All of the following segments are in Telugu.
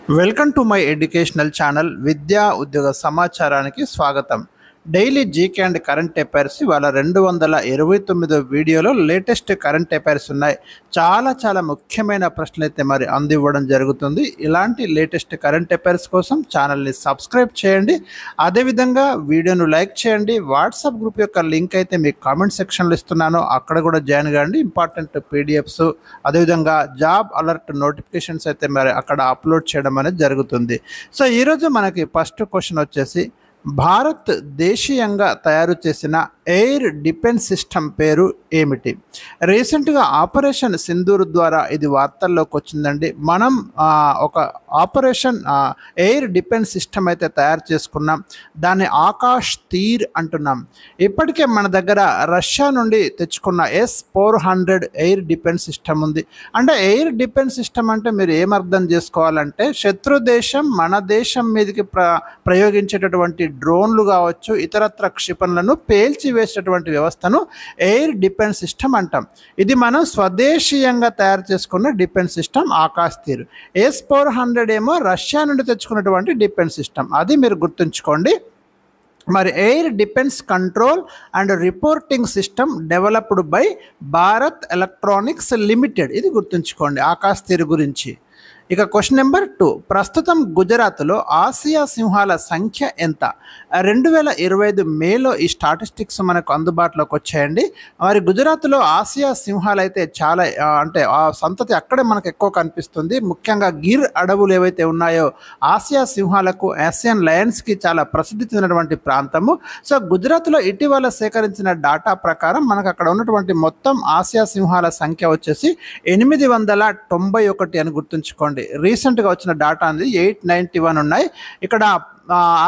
Welcome to my educational channel విద్యా ఉద్యోగ సమాచారానికి స్వాగతం. Daily GK and current affairs ఇవాళ 229 వీడియోలో లేటెస్ట్ కరెంట్ అఫైర్స్ ఉన్నాయి. చాలా ముఖ్యమైన ప్రశ్నలు అయితే మరి అందివ్వడం జరుగుతుంది. ఇలాంటి లేటెస్ట్ కరెంట్ అఫైర్స్ కోసం ఛానల్ని సబ్స్క్రైబ్ చేయండి. అదేవిధంగా వీడియోను లైక్ చేయండి. వాట్సాప్ గ్రూప్ యొక్క లింక్ అయితే మీకు కామెంట్ సెక్షన్లో ఇస్తున్నాను, అక్కడ కూడా జాయిన్ కాండి. ఇంపార్టెంట్ పీడిఎఫ్స్ అదేవిధంగా జాబ్ అలర్ట్ నోటిఫికేషన్స్ అయితే మరి అక్కడ అప్లోడ్ చేయడం అనేది జరుగుతుంది. సో ఈరోజు మనకి ఫస్ట్ క్వశ్చన్ వచ్చేసి, భారత్ దేశీయంగా తయారు చేసిన ఎయిర్ డిఫెన్స్ సిస్టమ్ పేరు ఏమిటి? రీసెంట్గా ఆపరేషన్ సింధూర్ ద్వారా ఇది వార్తల్లోకి వచ్చిందండి. మనం ఒక ఆపరేషన్ ఎయిర్ డిఫెన్స్ సిస్టమ్ అయితే తయారు చేసుకున్నాం. దాన్ని ఆకాష్ తీర్ అంటున్నాం. ఇప్పటికే మన దగ్గర రష్యా నుండి తెచ్చుకున్న S-400 ఎయిర్ డిఫెన్స్ సిస్టమ్ ఉంది. అంటే ఎయిర్ డిఫెన్స్ సిస్టమ్ అంటే మీరు ఏమర్థం చేసుకోవాలంటే, శత్రు దేశం మన దేశం మీదకి ప్రయోగించేటటువంటి డ్రోన్లు కావచ్చు, ఇతరత్ర క్షిపణులను పేల్చివేసేటటువంటి వ్యవస్థను ఎయిర్ డిఫెన్స్ సిస్టమ్ అంటాం. ఇది మనం స్వదేశీయంగా తయారు చేసుకున్న డిఫెన్స్ సిస్టమ్ ఆకాష్ తీర్. S-400 ఏమో రష్యా నుండి తెచ్చుకున్నటువంటి డిఫెన్స్ సిస్టమ్. అది మీరు గుర్తుంచుకోండి. మరి air defence control and reporting system developed by Bharat electronics limited. ఇది గుర్తుంచుకోండి ఆకాష్ తీర్ గురించి. ఇక క్వశ్చన్ నెంబర్ 2, ప్రస్తుతం గుజరాత్లో ఆసియా సింహాల సంఖ్య ఎంత? 2025 మేలో ఈ స్టాటిస్టిక్స్ మనకు అందుబాటులోకి వచ్చాయండి. మరి గుజరాత్లో ఆసియా సింహాలు అయితే చాలా అంటే ఆ సంతతి అక్కడే మనకు ఎక్కువ కనిపిస్తుంది. ముఖ్యంగా గిర్ అడవులు ఏవైతే ఉన్నాయో ఆసియా సింహాలకు, ఆసియన్ లయన్స్కి చాలా ప్రసిద్ధి చెందినటువంటి ప్రాంతము. సో గుజరాత్లో ఇటీవల సేకరించిన డాటా ప్రకారం మనకు అక్కడ ఉన్నటువంటి మొత్తం ఆసియా సింహాల సంఖ్య వచ్చేసి 891 అని గుర్తుంచుకోండి. రీసెంట్గా వచ్చిన డాటా అనేది 891 ఉన్నాయి. ఇక్కడ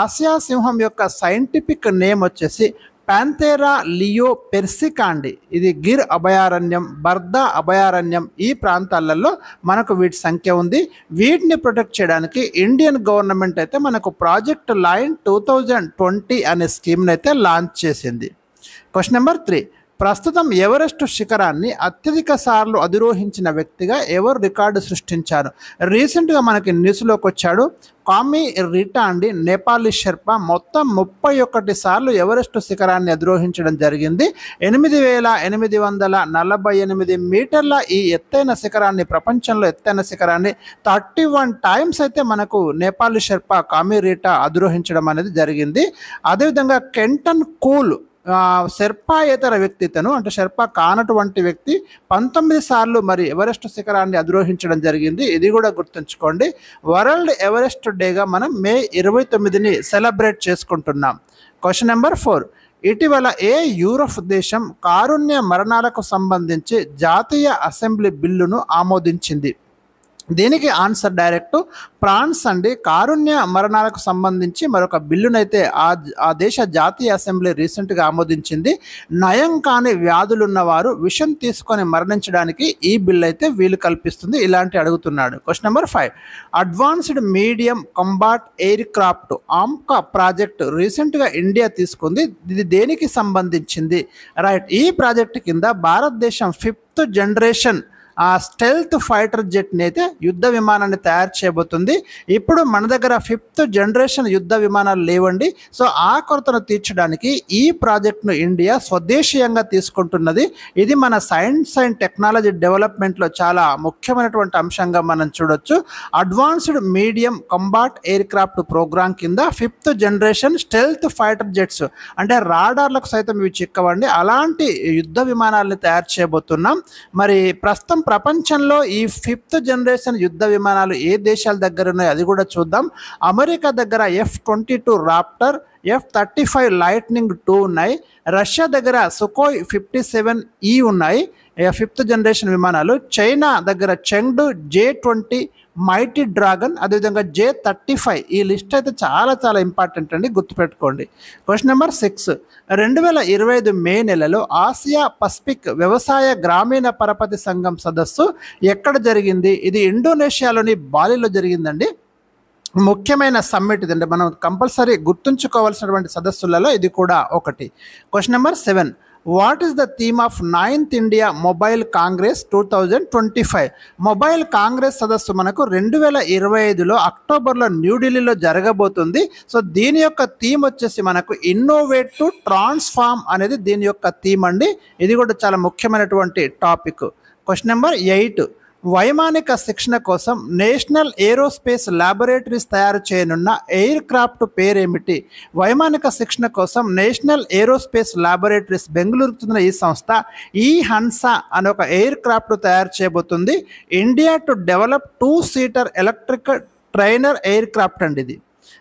ఆసియా సింహం యొక్క సైంటిఫిక్ నేమ్ వచ్చేసి ప్యాంథెరా లియో పెర్సికాండి. ఇది గిర్ అభయారణ్యం, బర్దా అభయారణ్యం ఈ ప్రాంతాలలో మనకు వీటి సంఖ్య ఉంది. వీటిని ప్రొటెక్ట్ చేయడానికి ఇండియన్ గవర్నమెంట్ అయితే మనకు ప్రాజెక్ట్ లైన్ 2020 అనే స్కీమ్ని అయితే లాంచ్ చేసింది. క్వశ్చన్ నెంబర్ 3, ప్రస్తుతం ఎవరెస్ట్ శిఖరాన్ని అత్యధిక సార్లు అధిరోహించిన వ్యక్తిగా ఎవరు రికార్డు సృష్టించారు? రీసెంట్గా మనకి న్యూస్లోకి వచ్చాడు. కామి రిటా అండి, నేపాలీ షెర్పా మొత్తం 31 సార్లు ఎవరెస్ట్ శిఖరాన్ని అధిరోహించడం జరిగింది. 8848 మీటర్ల ఈ ఎత్తైన శిఖరాన్ని, ప్రపంచంలో ఎత్తైన శిఖరాన్ని 31 టైమ్స్ అయితే మనకు నేపాలీ షెర్పా కామి రిటా అధిరోహించడం అనేది జరిగింది. అదేవిధంగా కెంటన్ కూల్ షెర్పాయేతర వ్యక్తి, తను అంటే షెర్పా కానటువంటి వ్యక్తి 19 సార్లు మరి ఎవరెస్ట్ శిఖరాన్ని అధిరోహించడం జరిగింది. ఇది కూడా గుర్తుంచుకోండి. వరల్డ్ ఎవరెస్ట్ డేగా మనం మే 29ని సెలబ్రేట్ చేసుకుంటున్నాం. క్వశ్చన్ నెంబర్ 4, ఇటీవల ఏ యూరప్ దేశం కారుణ్య మరణాలకు సంబంధించి జాతీయ అసెంబ్లీ బిల్లును ఆమోదించింది? దీనికి ఆన్సర్ డైరెక్ట్ ఫ్రాన్స్ అండి. కారుణ్య మరణాలకు సంబంధించి మరొక బిల్లునైతే ఆ దేశ జాతీయ అసెంబ్లీ రీసెంట్గా ఆమోదించింది. నయం కాని వ్యాధులున్న వారు విషం తీసుకొని మరణించడానికి ఈ బిల్లు అయితే వీలు కల్పిస్తుంది. ఇలాంటి అడుగుతున్నాడు. Question number 5, advanced medium combat air craft AMCA project రీసెంట్గా ఇండియా తీసుకుంది. ఇది దేనికి సంబంధించింది? రైట్, ఈ ప్రాజెక్ట్ కింద భారతదేశం 5th జనరేషన్ స్టెల్త్ ఫైటర్ జెట్ని అయితే యుద్ధ విమానాన్ని తయారు చేయబోతుంది. ఇప్పుడు మన దగ్గర 5th జనరేషన్ యుద్ధ విమానాలు లేవండి. సో ఆ కొరతను తీర్చడానికి ఈ ప్రాజెక్ట్ను ఇండియా స్వదేశీయంగా తీసుకుంటున్నది. ఇది మన సైన్స్ అండ్ టెక్నాలజీ డెవలప్మెంట్లో చాలా ముఖ్యమైనటువంటి అంశంగా మనం చూడొచ్చు. Advanced medium combat aircraft programme కింద 5th generation stealth fighter jets అంటే రాడార్లకు సైతం ఇవి చిక్కవండి, అలాంటి యుద్ధ విమానాలను తయారు చేయబోతున్నాం. మరి ప్రస్తుతం ప్రపంచంలో ఈ 5th జనరేషన్ యుద్ధ విమానాలు ఏ దేశాల దగ్గర ఉన్నాయో అది కూడా చూద్దాం. అమెరికా దగ్గర F-22 రాప్టర్, F-35 లైట్నింగ్ 2 ఉన్నాయి. రష్యా దగ్గర సుకోయ్ 57E ఉన్నాయి, 5th జనరేషన్ విమానాలు. చైనా దగ్గర చెంగ్డు J-20 మైటీ డ్రాగన్, అదేవిధంగా J-35. ఈ లిస్ట్ అయితే చాలా ఇంపార్టెంట్ అండి, గుర్తుపెట్టుకోండి. క్వశ్చన్ నెంబర్ 6, 2025 మే నెలలో ఆసియా పసిఫిక్ వ్యవసాయ గ్రామీణ పరపతి సంఘం సదస్సు ఎక్కడ జరిగింది? ఇది ఇండోనేషియాలోని బాలిలో జరిగిందండి. ముఖ్యమైన సమ్మిట్ ఇది, అంటే మనం కంపల్సరీ గుర్తుంచుకోవాల్సినటువంటి సదస్సులలో ఇది కూడా ఒకటి. Question number 7, what is the theme of 9th India mobile Congress 2025? Mobile Congress సదస్సు మనకు 2025లో అక్టోబర్లో న్యూఢిల్లీలో జరగబోతుంది. సో దీని యొక్క థీమ్ వచ్చేసి మనకు ఇన్నోవేట్ టు ట్రాన్స్ఫార్మ్ అనేది దీని యొక్క థీమ్ అండి. ఇది కూడా చాలా ముఖ్యమైనటువంటి టాపిక్. క్వశ్చన్ నెంబర్ 8, వైమానిక శిక్షణ కోసం నేషనల్ ఏరోస్పేస్ ల్యాబొరేటరీస్ తయారు చేయనున్న ఎయిర్ క్రాఫ్ట్ పేరేమిటి? వైమానిక శిక్షణ కోసం నేషనల్ ఏరోస్పేస్ ల్యాబొరేటరీస్ బెంగళూరుకు చెందిన ఈ సంస్థ ఈ హన్సా అనే ఒక ఎయిర్ క్రాఫ్ట్ తయారు చేయబోతుంది. India to develop 2-seater electric trainer air craft అండి ఇది.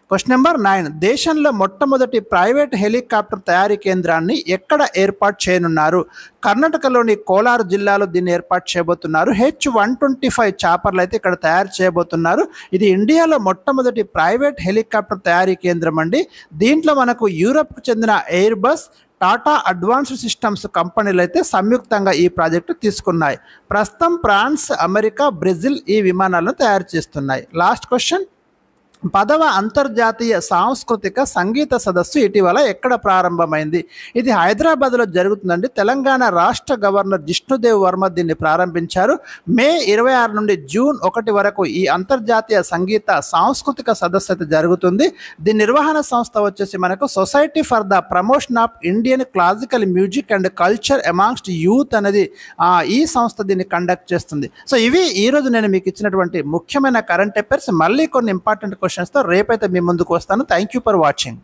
క్వశ్చన్ నెంబర్ 9, దేశంలో మొట్టమొదటి ప్రైవేట్ హెలికాప్టర్ తయారీ కేంద్రాన్ని ఎక్కడ ఏర్పాటు చేయనున్నారు? కర్ణాటకలోని కోలార్ జిల్లాలో దీన్ని ఏర్పాటు చేయబోతున్నారు. H-125 చాపర్లు అయితే ఇక్కడ తయారు చేయబోతున్నారు. ఇది ఇండియాలో మొట్టమొదటి ప్రైవేట్ హెలికాప్టర్ తయారీ కేంద్రం అండి. దీంట్లో మనకు యూరప్కు చెందిన air bus, Tata advanced systems కంపెనీలు అయితే సంయుక్తంగా ఈ ప్రాజెక్టు తీసుకున్నాయి. ప్రస్తుతం ఫ్రాన్స్, అమెరికా, బ్రెజిల్ ఈ విమానాలను తయారు చేస్తున్నాయి. లాస్ట్ క్వశ్చన్, 10వ అంతర్జాతీయ సాంస్కృతిక సంగీత సదస్సు ఇటీవల ఎక్కడ ప్రారంభమైంది? ఇది హైదరాబాద్లో జరుగుతుందండి. తెలంగాణ రాష్ట్ర గవర్నర్ జిష్ణుదేవ్ వర్మ దీన్ని ప్రారంభించారు. మే 26 నుండి జూన్ 1 వరకు ఈ అంతర్జాతీయ సంగీత సాంస్కృతిక సదస్సు అయితే జరుగుతుంది. దీని నిర్వహణ సంస్థ వచ్చేసి మనకు society for the promotion of Indian classical music and culture amongst youth అనేది ఈ సంస్థ దీన్ని కండక్ట్ చేస్తుంది. సో ఇవి ఈరోజు నేను మీకు ఇచ్చినటువంటి ముఖ్యమైన కరెంట్ అఫైర్స్. మళ్ళీ కొన్ని ఇంపార్టెంట్ క్వశ్చన్స్తో రేపైతే మీ ముందుకు వస్తాను. Thank you for watching.